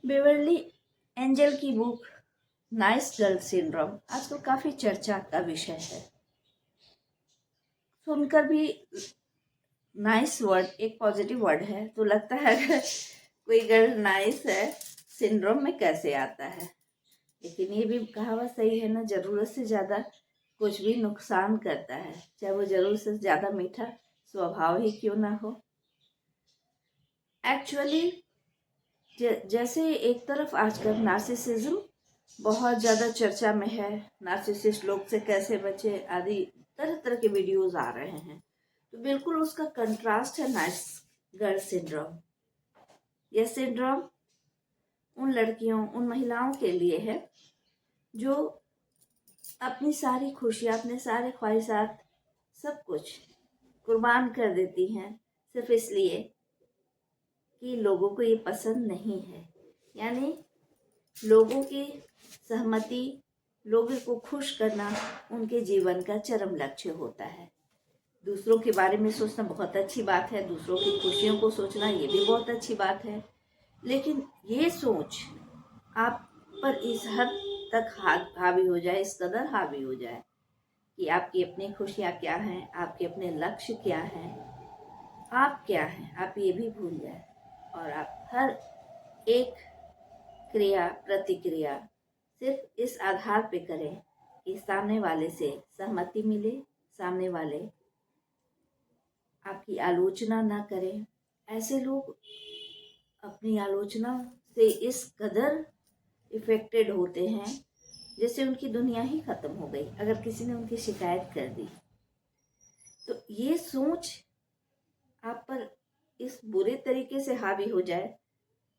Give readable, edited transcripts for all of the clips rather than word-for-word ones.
Beverly angel की book nice girl syndrome आजकल काफ़ी चर्चा का विषय है। सुनकर भी नाइस वर्ड एक पॉजिटिव वर्ड है, तो लगता है अगर कोई गर्ल नाइस है सिंड्रोम में कैसे आता है। लेकिन ये भी कहावत सही है ना, ज़रूरत से ज़्यादा कुछ भी नुकसान करता है, चाहे वो ज़रूरत से ज़्यादा मीठा स्वभाव ही क्यों ना हो। एक्चुअली जैसे एक तरफ आजकल नार्सिसिज्म बहुत ज़्यादा चर्चा में है, नार्सिसिस्ट लोग से कैसे बचे आदि तरह तरह के वीडियोस आ रहे हैं, तो बिल्कुल उसका कंट्रास्ट है नाइस गर्ल सिंड्रोम। यह सिंड्रोम उन लड़कियों उन महिलाओं के लिए है जो अपनी सारी खुशियाँ अपने सारे ख्वाहिशात सब कुछ कुर्बान कर देती हैं सिर्फ इसलिए कि लोगों को ये पसंद नहीं है। यानी लोगों की सहमति, लोगों को खुश करना उनके जीवन का चरम लक्ष्य होता है। दूसरों के बारे में सोचना बहुत अच्छी बात है, दूसरों की खुशियों को सोचना ये भी बहुत अच्छी बात है, लेकिन ये सोच आप पर इस हद तक हावी हो जाए, इस कदर हावी हो जाए कि आपकी अपनी खुशियाँ क्या हैं, आपके अपने लक्ष्य क्या हैं, आप क्या हैं, आप ये भी भूल जाए और आप हर एक क्रिया प्रतिक्रिया सिर्फ इस आधार पे करें कि सामने वाले से सहमति मिले, सामने वाले आपकी आलोचना ना करें। ऐसे लोग अपनी आलोचना से इस कदर इफेक्टेड होते हैं जैसे उनकी दुनिया ही खत्म हो गई अगर किसी ने उनकी शिकायत कर दी। तो ये सोच आप पर इस बुरे तरीके से हावी हो जाए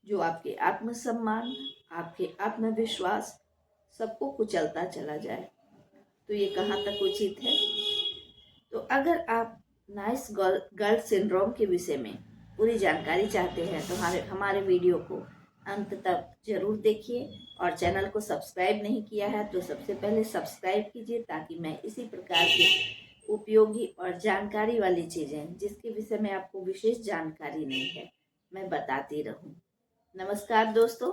जो आपके आत्मसम्मान, आपके आत्मविश्वास सबको कुचलता चला जाए, तो ये कहाँ तक उचित है। तो अगर आप नाइस गर्ल सिंड्रोम के विषय में पूरी जानकारी चाहते हैं तो हमारे वीडियो को अंत तक जरूर देखिए, और चैनल को सब्सक्राइब नहीं किया है तो सबसे पहले सब्सक्राइब कीजिए ताकि मैं इसी प्रकार के उपयोगी और जानकारी वाली चीज़ें जिसके विषय में आपको विशेष जानकारी नहीं है मैं बताती रहूं। नमस्कार दोस्तों,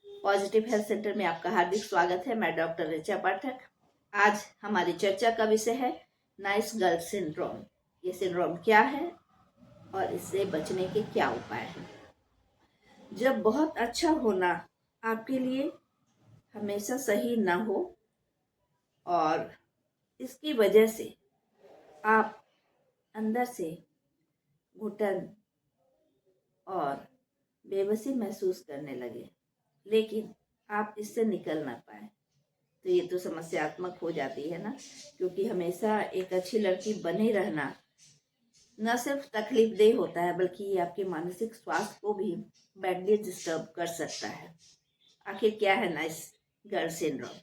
पॉजिटिव हेल्थ सेंटर में आपका हार्दिक स्वागत है। मैं डॉक्टर ऋचा पाठक। आज हमारी चर्चा का विषय है नाइस गर्ल सिंड्रोम। ये सिंड्रोम क्या है और इससे बचने के क्या उपाय हैं। जब बहुत अच्छा होना आपके लिए हमेशा सही ना हो और इसकी वजह से आप अंदर से घुटन और बेबसी महसूस करने लगे, लेकिन आप इससे निकल ना पाए, तो ये तो समस्यात्मक हो जाती है ना, क्योंकि हमेशा एक अच्छी लड़की बने रहना न सिर्फ तकलीफ देह होता है बल्कि ये आपके मानसिक स्वास्थ्य को भी बैडली डिस्टर्ब कर सकता है। आखिर क्या है नाइस गर्ल सिंड्रोम?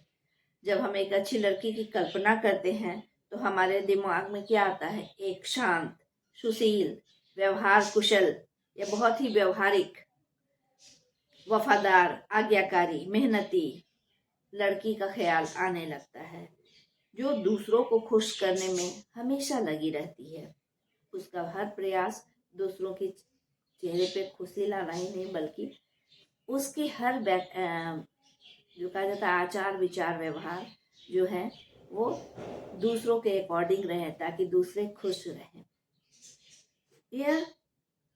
जब हम एक अच्छी लड़की की कल्पना करते हैं तो हमारे दिमाग में क्या आता है? एक शांत, सुशील, व्यवहार कुशल या बहुत ही व्यवहारिक, वफादार, आज्ञाकारी, मेहनती लड़की का ख्याल आने लगता है जो दूसरों को खुश करने में हमेशा लगी रहती है। उसका हर प्रयास दूसरों के चेहरे पे खुशी लाना ही नहीं बल्कि उसकी हर जो कहा जाता है आचार विचार व्यवहार जो है वो दूसरों के अकॉर्डिंग रहे ताकि दूसरे खुश रहें। यह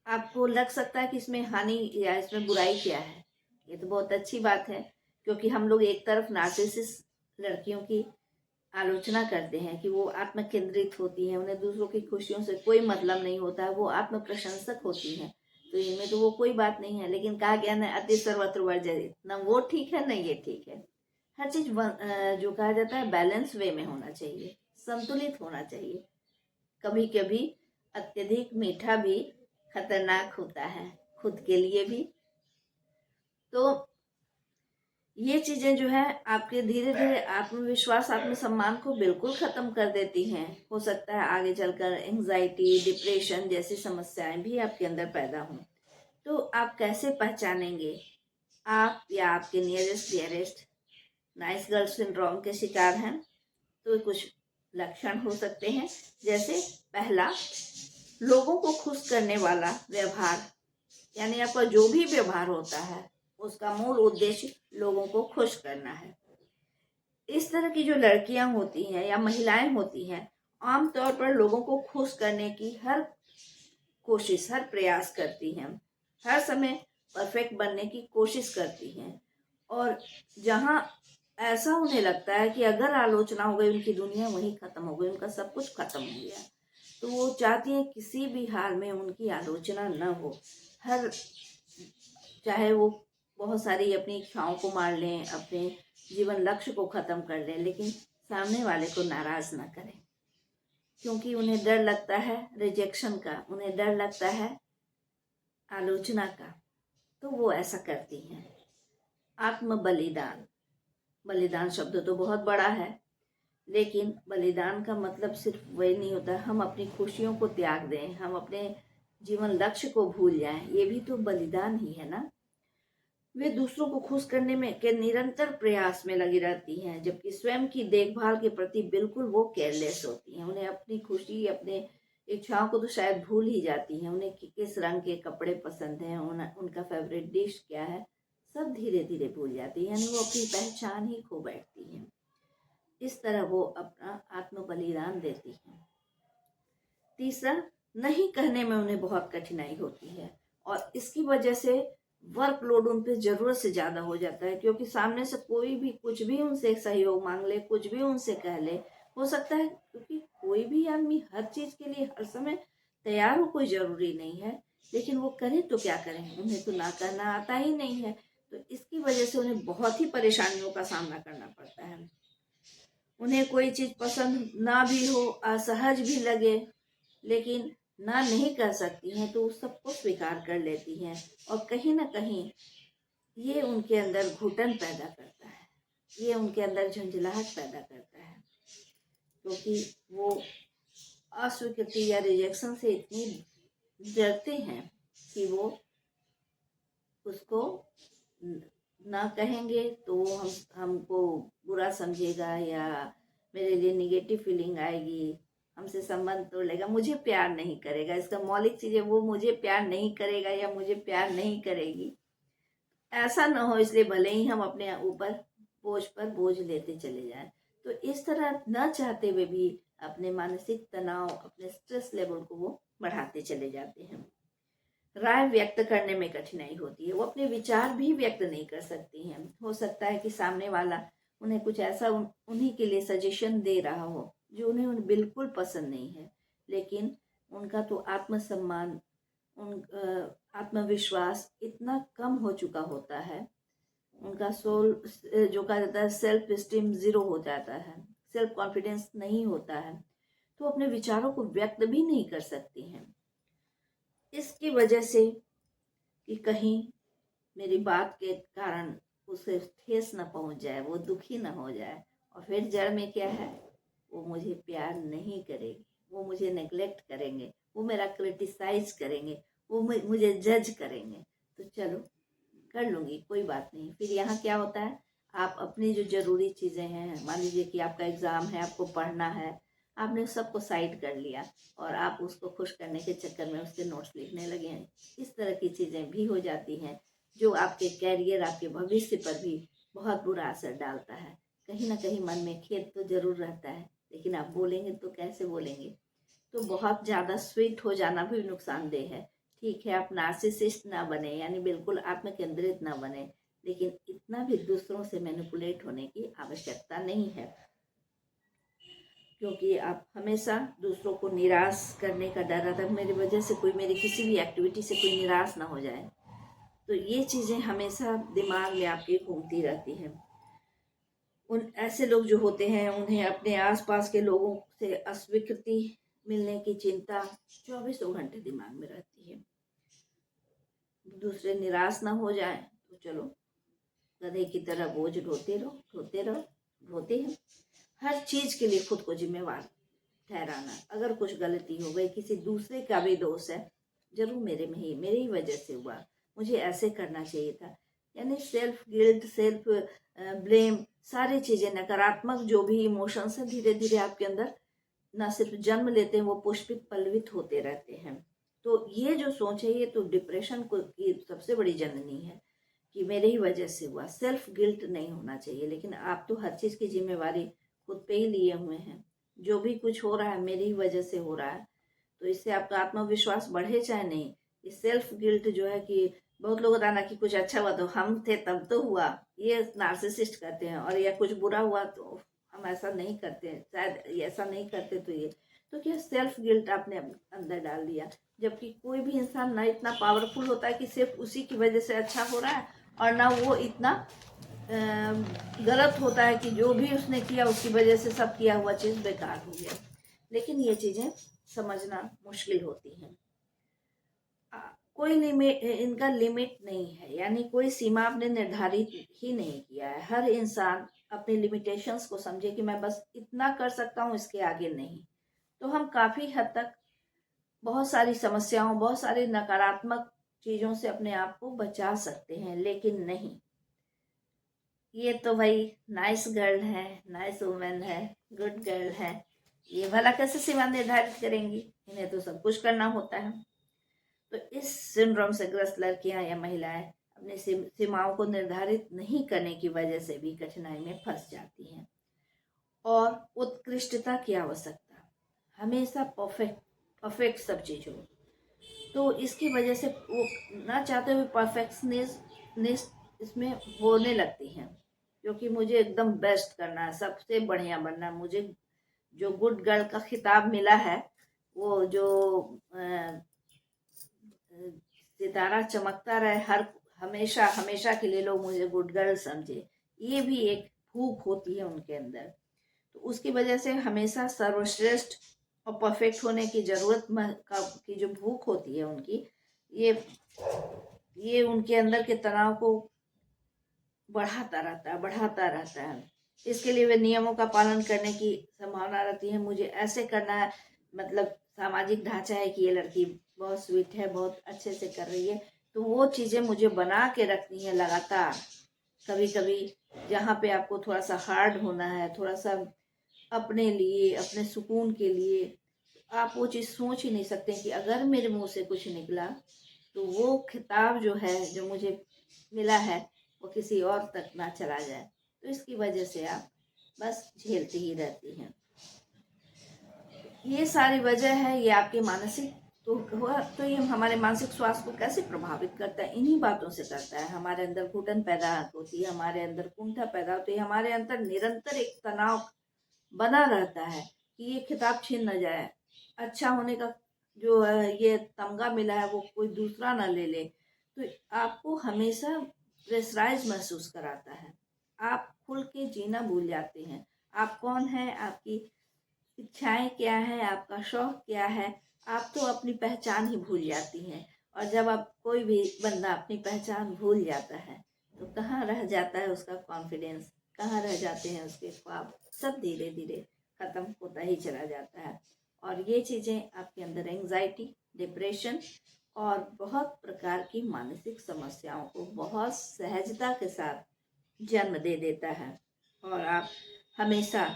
आपको लग सकता है कि इसमें हानि या इसमें बुराई क्या है। ये तो बहुत अच्छी बात है, क्योंकि हम लोग एक तरफ नार्सिसिस्ट लड़कियों की आलोचना करते हैं कि वो आत्म केंद्रित होती हैं, उन्हें दूसरों की खुशियों से कोई मतलब नहीं होता है, वो आत्म प्रशंसक होती हैं, तो इनमें तो वो कोई बात नहीं है। लेकिन कहा गया ना अति सर्वत्र वर्जित, न वो ठीक है न ये ठीक है। हर चीज जो कहा जाता है बैलेंस वे में होना चाहिए, संतुलित होना चाहिए। कभी कभी अत्यधिक मीठा भी खतरनाक होता है खुद के लिए भी। तो ये चीजें जो है आपके धीरे धीरे आत्मविश्वास आत्मसम्मान को बिल्कुल खत्म कर देती हैं। हो सकता है आगे चलकर एंजाइटी, डिप्रेशन जैसी समस्याएं भी आपके अंदर पैदा हों। तो आप कैसे पहचानेंगे आप या आपके nearest dearest nice girl syndrome के शिकार हैं? तो कुछ लक्षण हो सकते हैं, जैसे पहला, लोगों को खुश करने वाला व्यवहार, यानी आपका जो भी व्यवहार होता है उसका मूल उद्देश्य लोगों को खुश करना है। इस तरह की जो लड़कियां होती हैं या महिलाएं होती हैं, आमतौर पर लोगों को खुश करने की हर कोशिश, हर प्रयास करती हैं, हर समय परफेक्ट बनने की कोशिश करती हैं। और जहाँ ऐसा उन्हें लगता है कि अगर आलोचना हो गई, उनकी दुनिया वहीं खत्म हो गई, उनका सब कुछ खत्म हो गया, तो वो चाहती हैं किसी भी हाल में उनकी आलोचना न हो। हर चाहे वो बहुत सारी अपनी इच्छाओं को मार लें, अपने जीवन लक्ष्य को खत्म कर लें, लेकिन सामने वाले को नाराज ना करें, क्योंकि उन्हें डर लगता है रिजेक्शन का, उन्हें डर लगता है आलोचना का, तो वो ऐसा करती हैं। आत्म बलिदान, बलिदान शब्द तो बहुत बड़ा है, लेकिन बलिदान का मतलब सिर्फ वही नहीं होता हम अपनी खुशियों को त्याग दें, हम अपने जीवन लक्ष्य को भूल जाएं, ये भी तो बलिदान ही है ना। वे दूसरों को खुश करने में के निरंतर प्रयास में लगी रहती हैं, जबकि स्वयं की देखभाल के प्रति बिल्कुल वो केयरलेस होती हैं। उन्हें अपनी खुशी, अपने इच्छाओं को तो शायद भूल ही जाती हैं। उन्हें किस रंग के कपड़े पसंद हैं, उनका फेवरेट डिश क्या है, सब धीरे धीरे भूल जाती हैं, यानी वो अपनी पहचान ही खो बैठती हैं। इस तरह वो अपना आत्म बलिदान देती हैं। तीसरा, नहीं कहने में उन्हें बहुत कठिनाई होती है, और इसकी वजह से वर्कलोड उन पे जरूरत से ज्यादा हो जाता है, क्योंकि सामने से कोई भी कुछ भी उनसे सहयोग मांग ले, कुछ भी उनसे कह ले, हो सकता है, क्योंकि कोई भी आदमी हर चीज के लिए हर समय तैयार हो कोई जरूरी नहीं है, लेकिन वो करें तो क्या करें, उन्हें तो ना करना आता ही नहीं है। तो इसकी वजह से उन्हें बहुत ही परेशानियों का सामना करना पड़ता है। उन्हें कोई चीज पसंद ना भी हो, असहज भी लगे, लेकिन ना नहीं कर सकती हैं, तो उस सबको स्वीकार कर लेती हैं, और कहीं ना कहीं ये उनके अंदर घुटन पैदा करता है, ये उनके अंदर झंझलाहट पैदा करता है, क्योंकि वो अस्वीकृति या रिजेक्शन से इतनी डरते हैं कि वो उसको ना कहेंगे तो हमको बुरा समझेगा, या मेरे लिए निगेटिव फीलिंग आएगी, हमसे संबंध तोड़ लेगा, मुझे प्यार नहीं करेगा। इसका मौलिक चीज है, वो मुझे प्यार नहीं करेगा या मुझे प्यार नहीं करेगी। ऐसा ना हो, इसलिए भले ही हम अपने ऊपर बोझ पर बोझ लेते चले जाएं। तो इस तरह न चाहते हुए भी अपने मानसिक तनाव, अपने स्ट्रेस लेवल को वो बढ़ाते चले जाते हैं। राय व्यक्त करने में कठिनाई होती है, वो अपने विचार भी व्यक्त नहीं कर सकती हैं। हो सकता है कि सामने वाला उन्हें कुछ ऐसा उन्हीं के लिए सजेशन दे रहा हो जो उन्हें बिल्कुल पसंद नहीं है, लेकिन उनका तो आत्मसम्मान, उन आत्मविश्वास इतना कम हो चुका होता है, उनका सोल जो कहा जाता है सेल्फ स्टीम जीरो हो जाता है, सेल्फ कॉन्फिडेंस नहीं होता है, तो अपने विचारों को व्यक्त भी नहीं कर सकती हैं। इसकी वजह से कि कहीं मेरी बात के कारण उसे ठेस न पहुंच जाए, वो दुखी न हो जाए, और फिर जड़ में क्या है, वो मुझे प्यार नहीं करेगी, वो मुझे नेग्लेक्ट करेंगे, वो मेरा क्रिटिसाइज करेंगे, वो मुझे जज करेंगे, तो चलो कर लूंगी, कोई बात नहीं। फिर यहाँ क्या होता है, आप अपनी जो जरूरी चीजें हैं, मान लीजिए कि आपका एग्जाम है, आपको पढ़ना है, आपने सबको साइड कर लिया और आप उसको खुश करने के चक्कर में उसके नोट्स लिखने लगे हैं। इस तरह की चीजें भी हो जाती हैं, जो आपके कैरियर, आपके भविष्य पर भी बहुत बुरा असर डालता है। कहीं ना कहीं मन में खेद तो जरूर रहता है, लेकिन आप बोलेंगे तो कैसे बोलेंगे। तो बहुत ज़्यादा स्वीट हो जाना भी नुकसानदेह है। ठीक है, आप नार्सिसिस्ट ना बने, यानी बिल्कुल आत्म केंद्रित ना बने, लेकिन इतना भी दूसरों से मैनिपुलेट होने की आवश्यकता नहीं है, क्योंकि आप हमेशा दूसरों को निराश करने का डर रहता है, मेरी वजह से कोई, मेरी किसी भी एक्टिविटी से कोई निराश ना हो जाए। तो ये चीज़ें हमेशा दिमाग में आपके घूमती रहती हैं। उन ऐसे लोग जो होते हैं, उन्हें अपने आसपास के लोगों से अस्वीकृति मिलने की चिंता 24 घंटे दिमाग में रहती है। दूसरे निराश ना हो जाए तो चलो गधे की तरह बोझ ढोते रहो, ढोते रहो, ढोते हैं। हर चीज के लिए खुद को जिम्मेवार ठहराना, अगर कुछ गलती हो गई, किसी दूसरे का भी दोष है, जरूर मेरी ही वजह से हुआ, मुझे ऐसे करना चाहिए था, यानी सेल्फ गिल्ट, सेल्फ ब्लेम, सारी चीजें, नकारात्मक जो भी इमोशंस हैं, धीरे धीरे आपके अंदर ना सिर्फ जन्म लेते हैं, वो पुष्पित पल्लवित होते रहते हैं। तो ये जो सोच है, ये तो डिप्रेशन को की सबसे बड़ी जननी है। कि मेरे ही वजह से हुआ। सेल्फ गिल्ट नहीं होना चाहिए, लेकिन आप तो हर चीज़ की जिम्मेवारी खुद पे ही लिए हुए हैं। जो भी कुछ हो रहा है मेरी ही वजह से हो रहा है, तो इससे आपका आत्मविश्वास बढ़े चाहे नहीं। ये सेल्फ गिल्ट जो है कि बहुत लोग होता है ना कि कुछ अच्छा हुआ तो हम थे तब तो हुआ, ये नार्सिसिस्ट करते हैं। और या कुछ बुरा हुआ तो हम ऐसा नहीं करते, शायद ऐसा नहीं करते तो ये तो क्या सेल्फ गिल्ट आपने अंदर डाल दिया। जबकि कोई भी इंसान ना इतना पावरफुल होता है कि सिर्फ उसी की वजह से अच्छा हो रहा है, और ना वो इतना गलत होता है कि जो भी उसने किया उसकी वजह से सब किया हुआ चीज़ बेकार हो गया। लेकिन ये चीज़ें समझना मुश्किल होती हैं। कोई लिमिट, इनका लिमिट नहीं है, यानी कोई सीमा आपने निर्धारित ही नहीं किया है। हर इंसान अपनी लिमिटेशंस को समझे कि मैं बस इतना कर सकता हूँ, इसके आगे नहीं। तो हम काफ़ी हद तक बहुत सारी समस्याओं, बहुत सारी नकारात्मक चीज़ों से अपने आप को बचा सकते हैं। लेकिन नहीं, ये तो भाई नाइस गर्ल है, नाइस वुमेन है, गुड गर्ल है, ये भला कैसे सीमा निर्धारित करेंगी? इन्हें तो सब कुछ करना होता है। तो इस सिंड्रोम से ग्रस्त लड़कियां या महिलाएं अपनी सीमाओं को निर्धारित नहीं करने की वजह से भी कठिनाई में फंस जाती हैं। और उत्कृष्टता की आवश्यकता, हमेशा परफेक्ट सब चीज हो, तो इसकी वजह से वो ना चाहते हुए परफेक्शनिस्ट इसमें होने लगती हैं। क्योंकि मुझे एकदम बेस्ट करना है, सबसे बढ़िया बनना है, मुझे जो गुड गर्ल का खिताब मिला है, वो जो सितारा चमकता रहे हर हमेशा हमेशा के लिए, लोग मुझे गुड गर्ल समझे, ये भी एक भूख होती है उनके अंदर। तो उसकी वजह से हमेशा सर्वश्रेष्ठ और परफेक्ट होने की जरूरत की जो भूख होती है उनकी, ये उनके अंदर के तनाव को बढ़ाता रहता है। इसके लिए वे नियमों का पालन करने की संभावना रहती है। मुझे ऐसे करना है, मतलब सामाजिक ढांचा है कि ये लड़की बहुत स्वीट है, बहुत अच्छे से कर रही है, तो वो चीज़ें मुझे बना के रखनी है लगातार। कभी कभी जहाँ पे आपको थोड़ा सा हार्ड होना है, थोड़ा सा अपने लिए, अपने सुकून के लिए, आप वो चीज़ सोच ही नहीं सकते कि अगर मेरे मुंह से कुछ निकला तो वो खिताब जो है, जो मुझे मिला है, वो किसी और तक ना चला जाए। तो इसकी वजह से आप बस झेलती ही रहती हैं। ये सारी वजह है, ये आपके मानसिक तो हुआ। तो ये हमारे मानसिक स्वास्थ्य को कैसे प्रभावित करता है? इन्हीं बातों से करता है। हमारे अंदर घुटन पैदा होती है, हमारे अंदर कुंठा पैदा होती है, हमारे अंदर निरंतर एक तनाव बना रहता है कि ये खिताब छीन न जाए, अच्छा होने का जो है ये तमगा मिला है वो कोई दूसरा ना ले ले। तो आपको हमेशा प्रेशराइज महसूस कराता है। आप खुल के जीना भूल जाते हैं। आप कौन है, आपकी इच्छाएं क्या है, आपका शौक क्या है, आप तो अपनी पहचान ही भूल जाती हैं। और जब आप कोई भी बंदा अपनी पहचान भूल जाता है तो कहाँ रह जाता है उसका कॉन्फिडेंस, कहाँ रह जाते हैं उसके ख्वाब, सब धीरे धीरे खत्म होता ही चला जाता है। और ये चीज़ें आपके अंदर एंजाइटी, डिप्रेशन और बहुत प्रकार की मानसिक समस्याओं को बहुत सहजता के साथ जन्म दे देता है। और आप हमेशा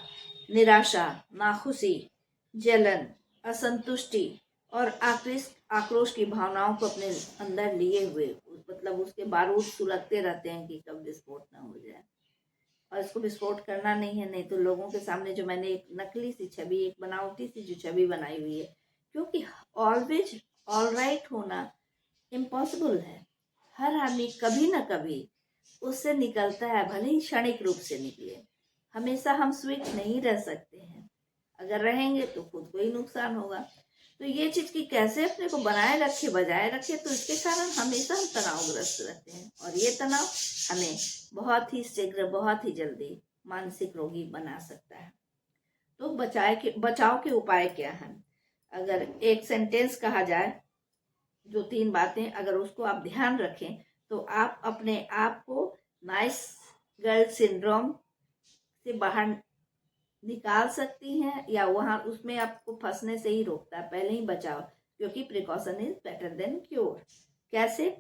निराशा, नाखुशी, जलन, असंतुष्टि और आक्रोश की भावनाओं को अपने अंदर लिए हुए, मतलब उसके बारूद सुलगते रहते हैं कि कब विस्फोट ना हो जाए। और इसको विस्फोट करना नहीं है, नहीं तो लोगों के सामने जो मैंने एक नकली सी छवि, एक बनावटी सी जो छवि बनाई हुई है, क्योंकि ऑलवेज ऑलराइट होना इम्पॉसिबल है। हर आदमी कभी ना कभी उससे निकलता है, भले ही क्षणिक रूप से निकले। हमेशा हम स्वीट नहीं रह सकते हैं, अगर रहेंगे तो खुद को ही नुकसान होगा। तो ये चीज की कैसे अपने को बनाए रखे, बजाय रखे, तो इसके कारण हमेशा हम तनावग्रस्त रहते हैं। और ये तनाव हमें बहुत ही शीघ्र, बहुत ही जल्दी मानसिक रोगी बना सकता है। तो बचाव के उपाय क्या हैं? अगर एक सेंटेंस कहा जाए, जो 3 बातें अगर उसको आप ध्यान रखें तो आप अपने आप को नाइस गर्ल सिंड्रोम से बाहर निकाल सकती हैं, या वहां उसमें आपको फंसने से ही रोकता है। पहले ही बचाव, क्योंकि precaution is better than cure. कैसे?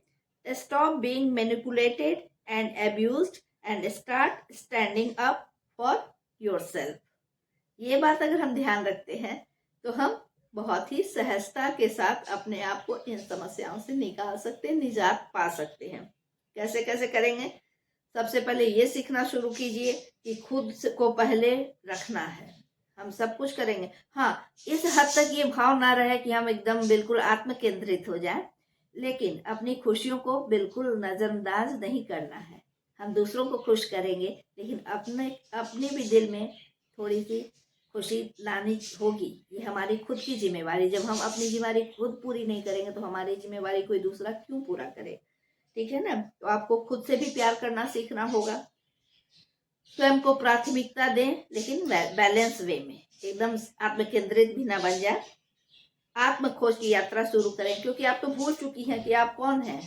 Stop being manipulated and abused and start standing up for yourself. ये बात अगर हम ध्यान रखते हैं तो हम बहुत ही सहजता के साथ अपने आप को इन समस्याओं से निकाल सकते हैं, निजात पा सकते हैं। कैसे कैसे करेंगे? सबसे पहले ये सीखना शुरू कीजिए कि खुद को पहले रखना है। हम सब कुछ करेंगे, हाँ, इस हद तक ये भाव ना रहे कि हम एकदम बिल्कुल आत्म केंद्रित हो जाए, लेकिन अपनी खुशियों को बिल्कुल नजरअंदाज नहीं करना है। हम दूसरों को खुश करेंगे, लेकिन अपने अपने भी दिल में थोड़ी सी खुशी लानी होगी। ये हमारी खुद की जिम्मेवारी। जब हम अपनी जिम्मेवारी खुद पूरी नहीं करेंगे तो हमारी जिम्मेवारी कोई दूसरा क्यों पूरा करे? ठीक है ना? तो आपको खुद से भी प्यार करना सीखना होगा। स्वयं को प्राथमिकता दें, लेकिन बैलेंस वे में, एकदम आत्म केंद्रित भी ना बन जाए। आत्म खोज की यात्रा शुरू करें, क्योंकि आप तो भूल चुकी हैं कि आप कौन हैं।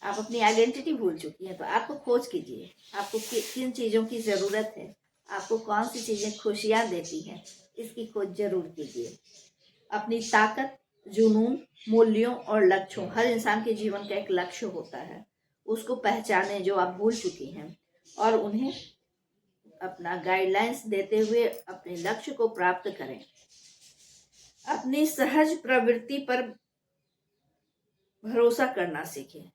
आप अपनी आइडेंटिटी भूल चुकी हैं, तो आत्म खोज कीजिए। आपको किन चीजों की जरूरत है, आपको कौन सी चीजें खुशियां देती हैं, इसकी खोज जरूर कीजिए। अपनी ताकत, जुनून, मूल्यों और लक्ष्यों, हर इंसान के जीवन का एक लक्ष्य होता है, उसको पहचाने जो आप भूल चुकी हैं, और उन्हें अपना गाइडलाइंस देते हुए अपने लक्ष्य को प्राप्त करें। अपनी सहज प्रवृत्ति पर भरोसा करना सीखें।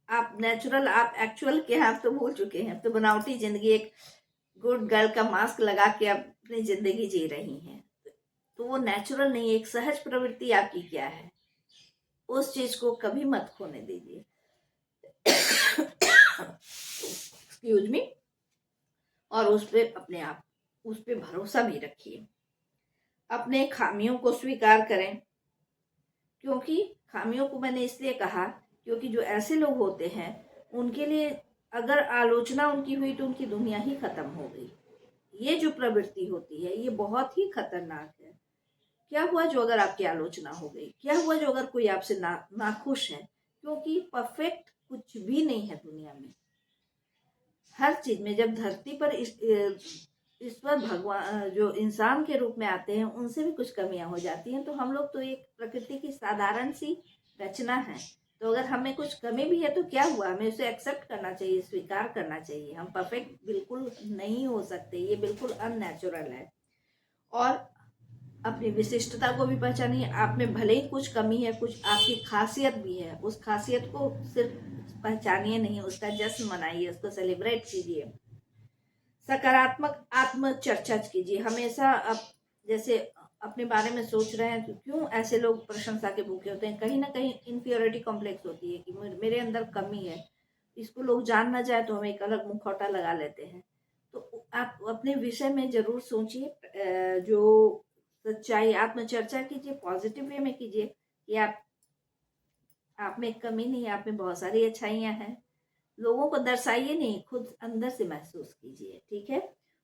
आप नेचुरल, आप एक्चुअल क्या आप तो भूल चुके हैं। तो बनावटी जिंदगी, एक गुड गर्ल का मास्क लगा के आप अपनी जिंदगी जी रही हैं, तो वो नेचुरल नहीं है। एक सहज प्रवृत्ति आपकी क्या है, उस चीज को कभी मत खोने दीजिए। Excuse me. और उस पर अपने आप, उस पर भरोसा भी रखिए। अपने खामियों को स्वीकार करें, क्योंकि खामियों को मैंने इसलिए कहा क्योंकि जो ऐसे लोग होते हैं उनके लिए अगर आलोचना उनकी हुई तो उनकी दुनिया ही खत्म हो गई। ये जो प्रवृत्ति होती है ये बहुत ही खतरनाक है। क्या हुआ जो अगर आपकी आलोचना हो गई? क्या हुआ जो अगर कोई आपसे नाखुश है? क्योंकि परफेक्ट कुछ भी नहीं है दुनिया में। हर चीज में, जब धरती पर ईश्वर भगवान जो इंसान के रूप में आते हैं उनसे भी कुछ कमियां हो जाती हैं। तो हम लोग तो एक प्रकृति की साधारण सी रचना है। तो अगर हमें कुछ कमी भी है तो क्या हुआ, हमें उसे एक्सेप्ट करना चाहिए, स्वीकार करना चाहिए। हम परफेक्ट बिल्कुल नहीं हो सकते, ये बिल्कुल अननेचुरल है। और अपनी विशिष्टता को भी पहचानिए। आप में भले ही कुछ कमी है, कुछ आपकी खासियत भी है, उस खासियत को सिर्फ पहचानिए नहीं, उसका जश्न मनाइए, उसको सेलिब्रेट कीजिए। सकारात्मक आत्म चर्चा कीजिए हमेशा। जैसे अपने बारे में सोच रहे हैं तो क्यों ऐसे लोग प्रशंसा के भूखे होते हैं? कहीं ना कहीं इन्फीरियरिटी कॉम्प्लेक्स होती है कि मेरे अंदर कमी है, इसको लोग जान ना जाए तो हम एक अलग मुखौटा लगा लेते हैं। तो आप अपने विषय में जरूर सोचिए, जो सच्चाई, आत्मचर्चा कीजिए, पॉजिटिव वे में कीजिए कि आप में कमी नहीं है, आप में बहुत सारी अच्छाइयां हैं। लोगों को दर्शाइए नहीं, खुद अंदर से महसूस कीजिए, ठीक है?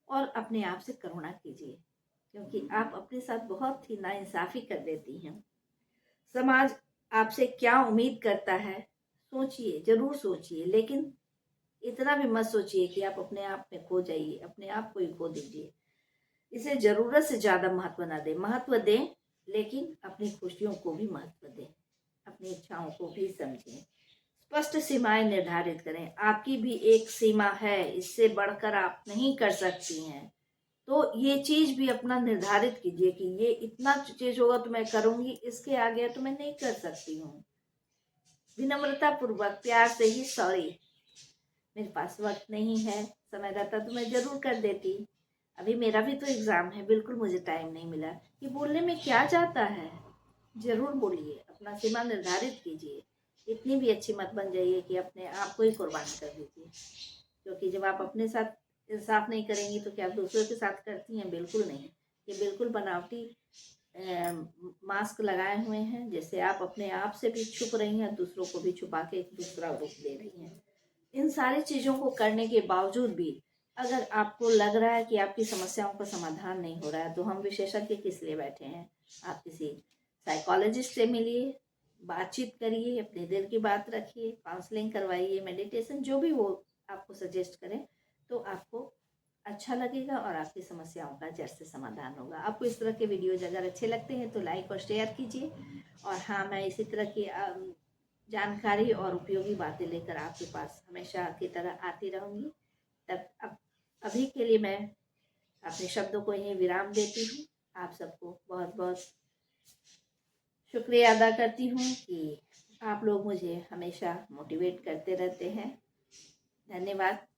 और अपने आप से करुणा कीजिए, क्योंकि आप अपने साथ बहुत ही नाइंसाफी कर देती हैं। समाज आपसे क्या उम्मीद करता है, सोचिए, जरूर सोचिए, लेकिन इतना भी मत सोचिए कि आप अपने आप में खो जाइए, अपने आप को ही खो दीजिए। इसे जरूरत से ज्यादा महत्व ना दें। महत्व दें, लेकिन अपनी खुशियों को भी महत्व दें, अपनी इच्छाओं को भी समझें। स्पष्ट सीमाएं निर्धारित करें। आपकी भी एक सीमा है, इससे बढ़कर आप नहीं कर सकती हैं। तो ये चीज भी अपना निर्धारित कीजिए कि ये इतना चीज होगा तो मैं करूंगी, इसके आगे तो मैं नहीं कर सकती हूँ। विनम्रता पूर्वक प्यार से ही, सॉरी मेरे पास वक्त नहीं है, समय रहता तो मैं जरूर कर देती, अभी मेरा भी तो एग्जाम है, बिल्कुल मुझे टाइम नहीं मिला। ये बोलने में क्या जाता है? जरूर बोलिए, अपना सीमा निर्धारित कीजिए। इतनी भी अच्छी मत बन जाइए कि अपने आप को ही कुर्बान कर दीजिए। क्योंकि जब आप अपने साथ इंसाफ नहीं करेंगी तो क्या आप दूसरों के साथ करती हैं? बिल्कुल नहीं। ये बिल्कुल बनावटी मास्क लगाए हुए हैं, जैसे आप अपने आप से भी छुप रही हैं, दूसरों को भी छुपा के एक दूसरा रूप दे रही हैं। इन सारी चीजों को करने के बावजूद भी अगर आपको लग रहा है कि आपकी समस्याओं का समाधान नहीं हो रहा है, तो हम विशेषज्ञ किस लिए बैठे हैं? आप किसी साइकोलॉजिस्ट से मिलिए, बातचीत करिए, अपने दिल की बात रखिए, काउंसलिंग करवाइए, मेडिटेशन, जो भी वो आपको सजेस्ट करें, तो आपको अच्छा लगेगा और आपकी समस्याओं का जड़ से समाधान होगा। आपको इस तरह के वीडियोज अगर अच्छे लगते हैं तो लाइक और शेयर कीजिए। और हाँ, मैं इसी तरह की जानकारी और उपयोगी बातें लेकर आपके पास हमेशा की तरह आती रहूँगी। तब अभी के लिए मैं अपने शब्दों को यहीं विराम देती हूँ। आप सबको बहुत बहुत शुक्रिया अदा करती हूँ कि आप लोग मुझे हमेशा मोटिवेट करते रहते हैं। धन्यवाद।